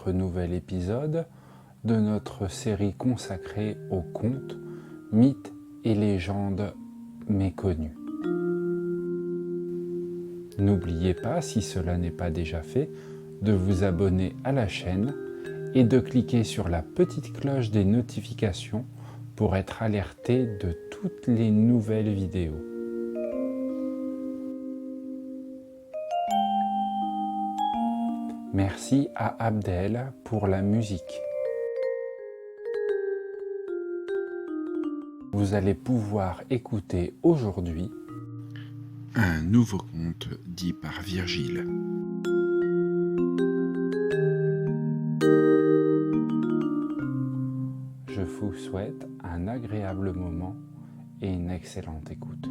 notre nouvel épisode de notre série consacrée aux contes, mythes et légendes méconnues. N'oubliez pas, si cela n'est pas déjà fait, de vous abonner à la chaîne et de cliquer sur la petite cloche des notifications pour être alerté de toutes les nouvelles vidéos. Merci à Abdel pour la musique. Vous allez pouvoir écouter aujourd'hui un nouveau conte dit par Virgile. Je vous souhaite un agréable moment et une excellente écoute.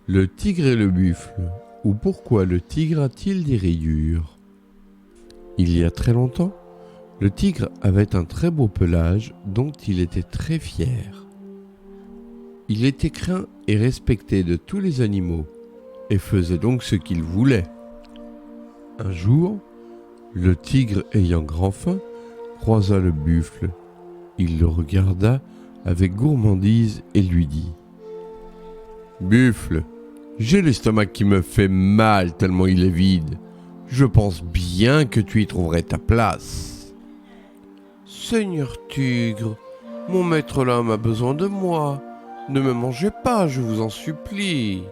Le tigre et le buffle, ou pourquoi le tigre a-t-il des rayures ? Il y a très longtemps, le tigre avait un très beau pelage dont il était très fier. Il était craint et respecté de tous les animaux et faisait donc ce qu'il voulait. Un jour, le tigre ayant grand faim, croisa le buffle. Il le regarda avec gourmandise et lui dit : « Buffle, j'ai l'estomac qui me fait mal tellement il est vide. Je pense bien que tu y trouverais ta place. »« Seigneur tigre, mon maître l'homme a besoin de moi. Ne me mangez pas, je vous en supplie. »«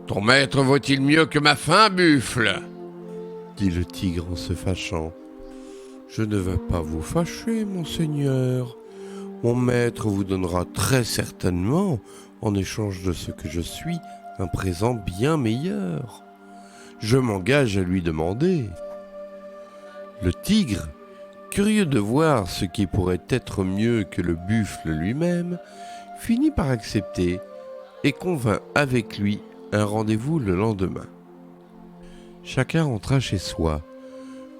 Ton maître vaut-il mieux que ma faim, buffle ?» dit le tigre en se fâchant. « Je ne vais pas vous fâcher, mon seigneur. Mon maître vous donnera très certainement, en échange de ce que je suis, un présent bien meilleur. Je m'engage à lui demander. » Le tigre, curieux de voir ce qui pourrait être mieux que le buffle lui-même, finit par accepter et convint avec lui un rendez-vous le lendemain. Chacun rentra chez soi.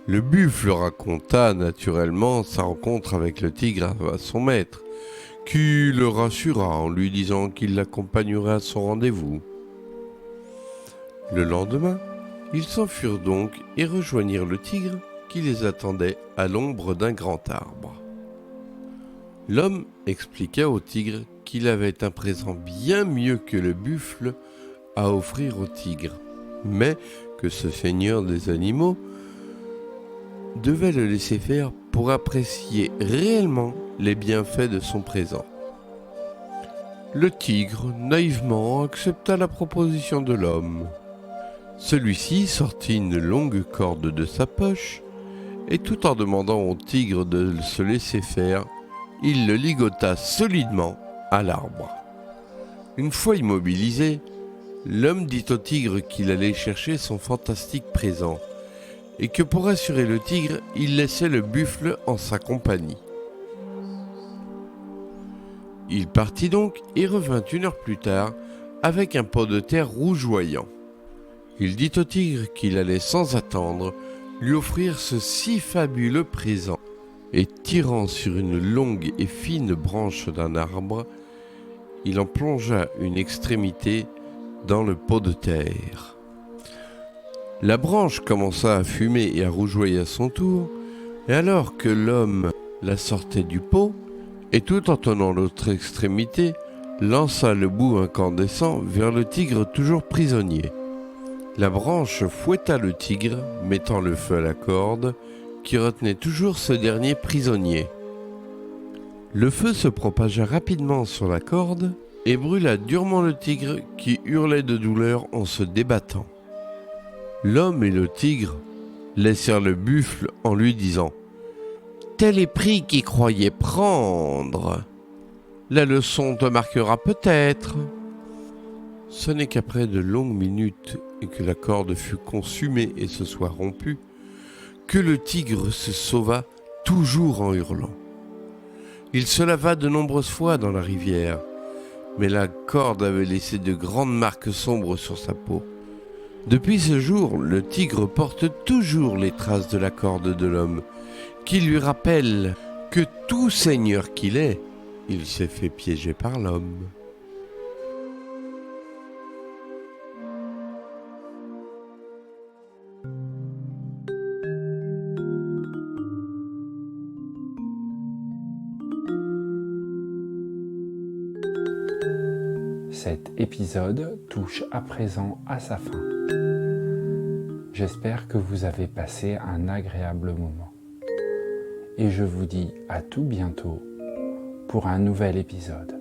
Le buffle raconta naturellement sa rencontre avec le tigre à son maître, qui le rassura en lui disant qu'il l'accompagnerait à son rendez-vous. Le lendemain, ils s'enfuirent donc et rejoignirent le tigre qui les attendait à l'ombre d'un grand arbre. L'homme expliqua au tigre qu'il avait un présent bien mieux que le buffle à offrir au tigre, mais que ce seigneur des animaux devait le laisser faire pour apprécier réellement les bienfaits de son présent. Le tigre, naïvement, accepta la proposition de l'homme. Celui-ci sortit une longue corde de sa poche, et tout en demandant au tigre de se laisser faire, il le ligota solidement à l'arbre. Une fois immobilisé, l'homme dit au tigre qu'il allait chercher son fantastique présent, et que pour rassurer le tigre, il laissait le buffle en sa compagnie. Il partit donc et revint 1 heure plus tard avec un pot de terre rougeoyant. Il dit au tigre qu'il allait sans attendre lui offrir ce si fabuleux présent, et tirant sur une longue et fine branche d'un arbre, il en plongea une extrémité dans le pot de terre. La branche commença à fumer et à rougeoyer à son tour, et alors que l'homme la sortait du pot, et tout en tenant l'autre extrémité, lança le bout incandescent vers le tigre toujours prisonnier. La branche fouetta le tigre, mettant le feu à la corde, qui retenait toujours ce dernier prisonnier. Le feu se propagea rapidement sur la corde et brûla durement le tigre qui hurlait de douleur en se débattant. L'homme et le tigre laissèrent le buffle en lui disant : « Tel est prix qu'il croyait prendre. La leçon te marquera peut-être. » Ce n'est qu'après de longues minutes et que la corde fut consumée et se soit rompue, que le tigre se sauva toujours en hurlant. Il se lava de nombreuses fois dans la rivière, mais la corde avait laissé de grandes marques sombres sur sa peau. Depuis ce jour, le tigre porte toujours les traces de la corde de l'homme, qui lui rappelle que tout seigneur qu'il est, il s'est fait piéger par l'homme. Cet épisode touche à présent à sa fin. J'espère que vous avez passé un agréable moment. Et je vous dis à tout bientôt pour un nouvel épisode.